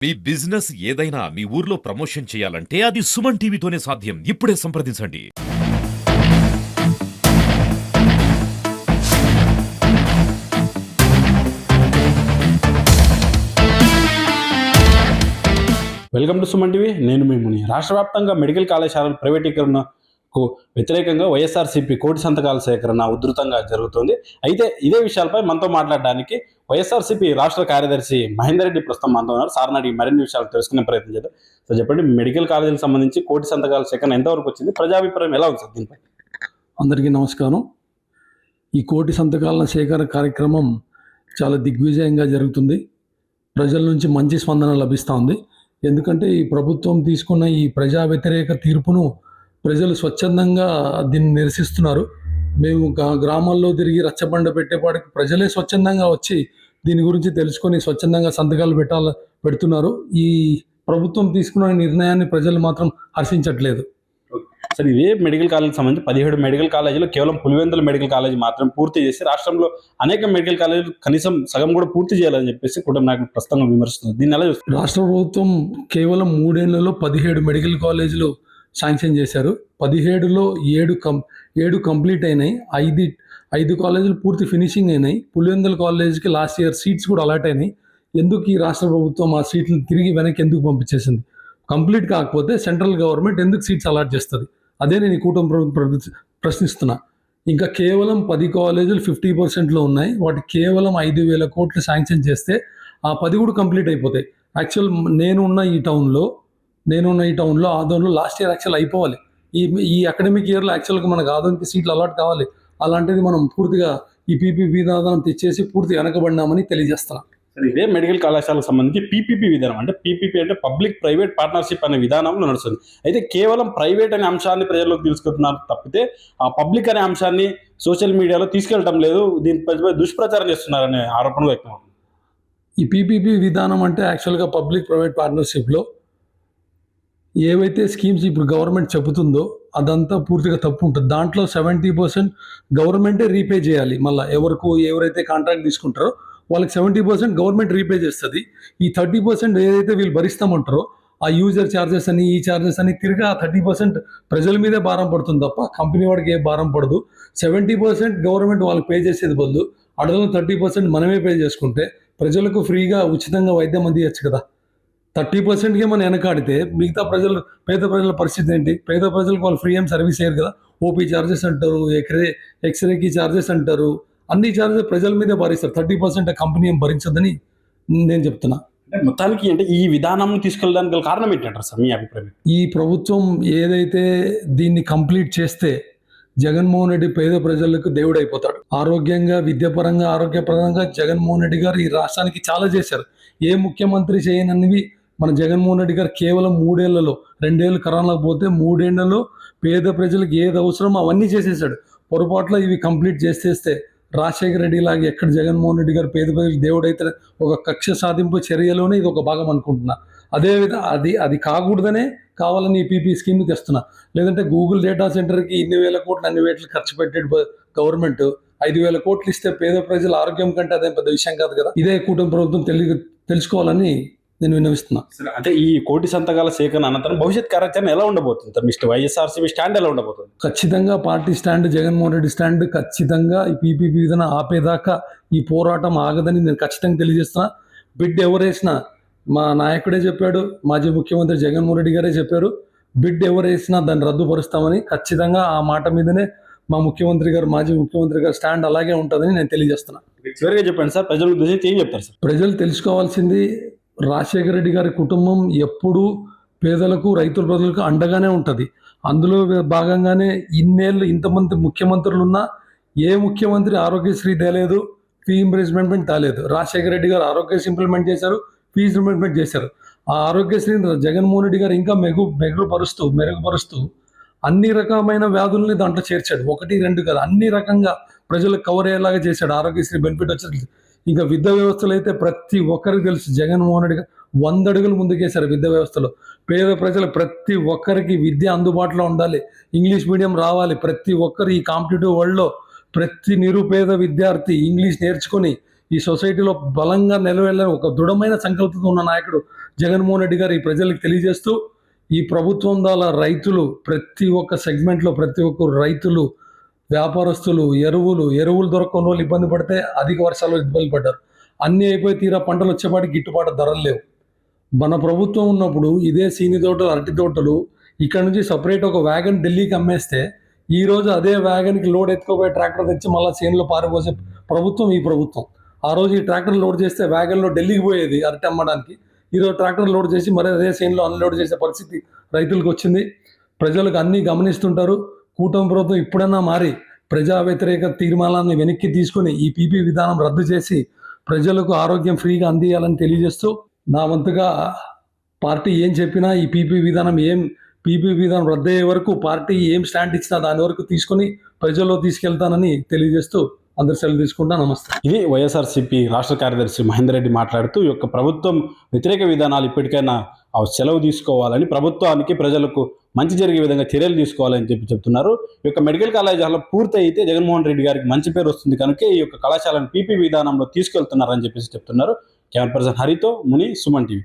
మీ business ఏదైనా మీ ఊర్లో promotion చేయాలంటే అది సుమన్ టీవీతోనే సాధ్యం. ఇప్పుడే సంప్రదించండి. Welcome to Suman TV. నేను మీ ముని. రాష్ట్ర వ్యాప్తంగా మెడికల్ కళాశాలల ప్రైవేటీకరణకు వ్యతిరేకంగా వైఎస్ఆర్సీపీ కోటి సంతకాల సేకరణ ఉధృతంగా జరుగుతోంది. అయితే ఇదే విషయాలపై మనతో మాట్లాడడానికి వైఎస్ఆర్సీపీ రాష్ట్ర కార్యదర్శి మహేందర్ రెడ్డి ప్రస్తుతం మనతో ఉన్నారు. సార్ని అడిగి మరిన్ని విషయాలు తెలుసుకునే ప్రయత్నం చేద్దాం. సార్ చెప్పండి, మెడికల్ కాలేజీలకు సంబంధించి కోటి సంతకాల సేకరణ ఎంతవరకు వచ్చింది, ప్రజాభిప్రాయం ఎలా ఉంది సార్ దీనిపై? అందరికీ నమస్కారం. ఈ కోటి సంతకాల సేకరణ కార్యక్రమం చాలా దిగ్విజయంగా జరుగుతుంది. ప్రజల నుంచి మంచి స్పందన లభిస్తూ ఎందుకంటే ఈ ప్రభుత్వం తీసుకున్న ఈ ప్రజా వ్యతిరేక తీర్పును ప్రజలు స్వచ్ఛందంగా దీన్ని నిరసిస్తున్నారు. మేము గ్రామాల్లో తిరిగి రచ్చబండ పెట్టేపాటికి ప్రజలే స్వచ్ఛందంగా వచ్చి దీని గురించి తెలుసుకొని స్వచ్ఛందంగా సంతకాలు పెడుతున్నారు. ఈ ప్రభుత్వం తీసుకున్న నిర్ణయాన్ని ప్రజలు మాత్రం హర్షించట్లేదు. సార్, ఇదే మెడికల్ కాలేజీకి సంబంధించి 17 మెడికల్ కాలేజీలు కేవలం పులివెందుల మెడికల్ కాలేజీ మాత్రం పూర్తి చేసి రాష్ట్రంలో అనేక మెడికల్ కాలేజీలు కనీసం సగం కూడా పూర్తి చేయాలని చెప్పేసి కూడా నాకు ప్రస్తుతంగా విమర్శిస్తుంది. దీన్ని ఎలా చూస్తుంది? రాష్ట్ర ప్రభుత్వం కేవలం 3 ఏళ్లలో 17 మెడికల్ కాలేజీలు శాంక్షన్ చేశారు. 17లో 7 కంప్లీట్ అయినాయి. 5 కాలేజీలు పూర్తి ఫినిషింగ్ అయినాయి. పులివెందుల కాలేజీకి లాస్ట్ ఇయర్ సీట్స్ కూడా అలాట్ అయినాయి. ఎందుకు ఈ రాష్ట్ర ప్రభుత్వం ఆ సీట్లు తిరిగి వెనక్కి ఎందుకు పంపించేసింది? కంప్లీట్ కాకపోతే సెంట్రల్ గవర్నమెంట్ ఎందుకు సీట్స్ అలాట్ చేస్తుంది? అదే నేను ఈ కూటమి ప్రభుత్వం ప్రశ్నిస్తున్నా. ఇంకా కేవలం 10 కాలేజీలు 50%లో ఉన్నాయి. వాటి కేవలం 5,000 కోట్లు శాంక్షన్ చేస్తే ఆ 10 కూడా కంప్లీట్ అయిపోతాయి. యాక్చువల్ నేనున్న ఈ టౌన్లో ఆదోన్లో లాస్ట్ ఇయర్ యాక్చువల్ అయిపోవాలి. ఈ అకాడమిక్ ఇయర్లో యాక్చువల్గా మనకు ఆదోన్కి సీట్లు అలాట్ కావాలి. అలాంటిది మనం పూర్తిగా ఈ పీపీపీ విధానం తెచ్చేసి పూర్తి వెనకబడినామని తెలియజేస్తున్నాం. ఇదే మెడికల్ కళాశాలకు సంబంధించి పీపీపీ విధానం, అంటే పీపీపీ అంటే పబ్లిక్ ప్రైవేట్ పార్ట్నర్షిప్ అనే విధానంలో నడుస్తుంది. అయితే కేవలం ప్రైవేట్ అనే అంశాన్ని ప్రజల్లోకి తీసుకుంటున్నారు తప్పితే ఆ పబ్లిక్ అనే అంశాన్ని సోషల్ మీడియాలో తీసుకెళ్ళటం లేదు. దీనిపై దుష్ప్రచారం చేస్తున్నారనే ఆరోపణలు వ్యక్తం అవుతుంది. ఈ పీపీపీ విధానం అంటే యాక్చువల్గా పబ్లిక్ ప్రైవేట్ పార్ట్నర్షిప్లో ఏవైతే స్కీమ్స్ ఇప్పుడు గవర్నమెంట్ చెబుతుందో అదంతా పూర్తిగా తప్పు ఉంటుంది. దాంట్లో 70% గవర్నమెంటే రీపే చేయాలి. మళ్ళీ ఎవరైతే కాంట్రాక్ట్ తీసుకుంటారో వాళ్ళకి 70% గవర్నమెంట్ రీపే చేస్తుంది. ఈ 30% ఏదైతే వీళ్ళు భరిస్తామంటారో ఆ యూజర్ ఛార్జెస్ అని ఈ ఛార్జెస్ అని తిరిగి ఆ 30% ప్రజల మీదే భారం పడుతుంది తప్ప కంపెనీ వాడికి ఏ భారం పడదు. 70% గవర్నమెంట్ వాళ్ళకి పే చేసేది బదులు అడగల 30% మనమే పే చేసుకుంటే ప్రజలకు ఫ్రీగా ఉచితంగా వైద్యం అందియచ్చు కదా. 30%కే మనం వెనకాడితే మిగతా పేద ప్రజల పరిస్థితి ఏంటి? పేద ప్రజలకు వాళ్ళు ఫ్రీ ఏం సర్వీస్ అయ్యారు కదా. ఓపీ ఛార్జెస్ అంటారు, ఎక్స్రేకి ఛార్జెస్ అంటారు, అన్ని ఛార్జెస్ ప్రజల మీదే భరిస్తారు. 30% కంపెనీ ఏం భరించదని నేను చెప్తున్నా. అంటే మొత్తానికి అంటే ఈ విధానం తీసుకెళ్ళడానికి గల కారణం ఏంటంటారు సార్ మీ అభిప్రాయం? ఈ ప్రభుత్వం ఏదైతే దీన్ని కంప్లీట్ చేస్తే జగన్మోహన్ రెడ్డి పేద ప్రజలకు దేవుడు అయిపోతాడు. ఆరోగ్యంగా విద్యాపరంగా ఆరోగ్యపరంగా జగన్మోహన్ రెడ్డి గారు ఈ రాష్ట్రానికి చాలా చేశారు. ఏ ముఖ్యమంత్రి చేయననివి మన జగన్మోహన్ రెడ్డి గారు కేవలం 3 ఏళ్లలో, 2 ఏళ్ళు కరోనాకు పోతే 3 ఏళ్లలో పేద ప్రజలకు ఏది అవసరమో అవన్నీ చేసేసాడు. పొరపాట్లో ఇవి కంప్లీట్ చేసేస్తే రాజశేఖర రెడ్డి లాగా ఎక్కడ జగన్మోహన్ రెడ్డి గారు పేద ప్రజలకు దేవుడు అయితే ఒక కక్ష సాధింపు చర్యలోనే ఇది ఒక భాగం అనుకుంటున్నా. అదేవిధంగా అది కాకూడదనే కావాలని పీపీ స్కీమ్ తెస్తున్నా. లేదంటే గూగుల్ డేటా సెంటర్కి ఇన్ని వేల కోట్లు అన్ని వేట్లు ఖర్చు పెట్టే గవర్నమెంట్ 5,000 కోట్లు ఇస్తే పేద ప్రజల ఆరోగ్యం కంటే అదేం పెద్ద విషయం కాదు కదా. ఇదే కూటమి ప్రభుత్వం తెలుసుకోవాలని నేను విన్నవిస్తున్నా. అంటే ఈ కోటి సంతకాల సేకరణ అనంతరం భవిష్యత్ కార్యాచరణ ఎలా ఉండబోతుంది? మిస్టర్ వైఎస్ఆర్సీపీ స్టాండ్ ఎలా ఉండబోతుంది? ఖచ్చితంగా party stand, Jaganmohan Reddy stand ఖచ్చితంగా ఈ పీపీపీ విధానం ఆపేదాకా ఈ పోరాటం ఆగదని నేను ఖచ్చితంగా తెలియజేస్తున్నా. బిడ్ ఎవరేసినా మా నాయకుడే చెప్పాడు, మాజీ ముఖ్యమంత్రి జగన్మోహన్ రెడ్డి గారే చెప్పారు, బిడ్ ఎవరేసినా దాన్ని రద్దుపరుస్తామని. ఖచ్చితంగా ఆ మాట మీదనే మా ముఖ్యమంత్రి గారు, మాజీ ముఖ్యమంత్రి గారు స్టాండ్ అలాగే ఉంటుందని నేను తెలియజేస్తున్నా. చివరిగా చెప్పండి సార్, ప్రజల గురించి ఏం చెప్తారు సార్? ప్రజలు తెలుసుకోవాల్సింది, రాజశేఖర రెడ్డి గారి కుటుంబం ఎప్పుడూ పేదలకు, రైతుల ప్రజలకు అండగానే ఉంటుంది. అందులో భాగంగానే ఇన్నేళ్ళు ఇంతమంది ముఖ్యమంత్రులు ఉన్నా ఏ ముఖ్యమంత్రి ఆరోగ్యశ్రీ తేలేదు, ఫీ ఇంప్రెస్మెంట్ తేలేదు. రాజశేఖర రెడ్డి గారు ఆరోగ్యశ్రీ ఇంప్లిమెంట్ చేశారు, ఫీజు ఇంప్లిమెంట్ చేశారు. ఆ ఆరోగ్యశ్రీని జగన్మోహన్ రెడ్డి గారు ఇంకా మెరుగుపరుస్తూ అన్ని రకమైన వ్యాధుల్ని దాంట్లో చేర్చాడు. 1, 2 కాదు, అన్ని రకంగా ప్రజలకు కవర్ అయ్యేలాగా చేశాడు. ఆరోగ్యశ్రీ బెనిఫిట్ వచ్చేది. ఇంకా విద్యా వ్యవస్థలో అయితే ప్రతి ఒక్కరికి తెలుసు, జగన్మోహన్ రెడ్డి గారు 100 అడుగులు ముందుకేశారు విద్యా వ్యవస్థలో. పేద ప్రజలు ప్రతి ఒక్కరికి విద్య అందుబాటులో ఉండాలి, ఇంగ్లీష్ మీడియం రావాలి. ప్రతి ఒక్కరు ఈ కాంపిటేటివ్ వరల్డ్లో ప్రతి నిరుపేద విద్యార్థి ఇంగ్లీష్ నేర్చుకొని ఈ సొసైటీలో బలంగా నిలవెళ్ళని ఒక దృఢమైన సంకల్పంతో ఉన్న నాయకుడు జగన్మోహన్ రెడ్డి గారు ఈ ప్రజలకు తెలియజేస్తూ ఈ ప్రభుత్వం ద్వారా రైతులు ప్రతి ఒక్క సెగ్మెంట్లో ప్రతి ఒక్క రైతులు వ్యాపారస్తులు ఎరువులు దొరకని వాళ్ళు ఇబ్బంది పడితే అధిక వర్షాలు ఇబ్బంది పడ్డారు. అన్నీ అయిపోయి తీరా పంటలు వచ్చేపాటికి గిట్టుబాటు ధరలు లేవు. మన ప్రభుత్వం ఉన్నప్పుడు ఇదే సీని తోటలు అరటి తోటలు ఇక్కడ నుంచి సపరేట్ ఒక వ్యాగన్ ఢిల్లీకి అమ్మేస్తే ఈ రోజు అదే వ్యాగన్కి లోడ్ ఎత్తుకోపోయి ట్రాక్టర్ తెచ్చి మళ్ళీ చేనులో పారిపోసే ప్రభుత్వం ఈ ప్రభుత్వం. ఆ రోజు ఈ ట్రాక్టర్ లోడ్ చేస్తే వ్యాగన్లో ఢిల్లీకి పోయేది అరటి అమ్మడానికి. ఈరోజు ట్రాక్టర్ లోడ్ చేసి మరి అదే చేనులో అన్లోడ్ చేసే పరిస్థితి రైతులకు వచ్చింది. ప్రజలకు అన్నీ గమనిస్తుంటారు. కూటమి ప్రభుత్వం ఇప్పుడన్నా మారి ప్రజా వ్యతిరేక తీర్మానాన్ని వెనక్కి తీసుకొని ఈ పీపీ విధానం రద్దు చేసి ప్రజలకు ఆరోగ్యం ఫ్రీగా అందియాలని తెలియజేస్తూ నా వంతుగా పార్టీ ఏం చెప్పినా ఈ పీపీ విధానం రద్దయ్యే వరకు పార్టీ ఏం స్టాండ్ ఇచ్చినా దాని వరకు తీసుకొని ప్రజల్లో తీసుకెళ్తానని తెలియజేస్తూ అందరు సెలవు తీసుకుంటా. నమస్తే. ఇది వైఎస్ఆర్సీపీ రాష్ట్ర కార్యదర్శి మహేందర్ రెడ్డి మాట్లాడుతూ ఈ యొక్క ప్రభుత్వం వ్యతిరేక విధానాలు ఇప్పటికైనా సెలవు తీసుకోవాలని, ప్రభుత్వానికి ప్రజలకు మంచి జరిగే విధంగా చర్యలు తీసుకోవాలని చెప్తున్నారు. ఈ యొక్క మెడికల్ కళాశాల పూర్తి అయితే జగన్మోహన్ రెడ్డి గారికి మంచి పేరు వస్తుంది కనుక ఈ యొక్క కళాశాలను పీపీ విధానంలో తీసుకెళ్తున్నారని చెప్పేసి చెప్తున్నారు. కెమెరా పర్సన్ హరితో ముని, సుమన్ టీవీ.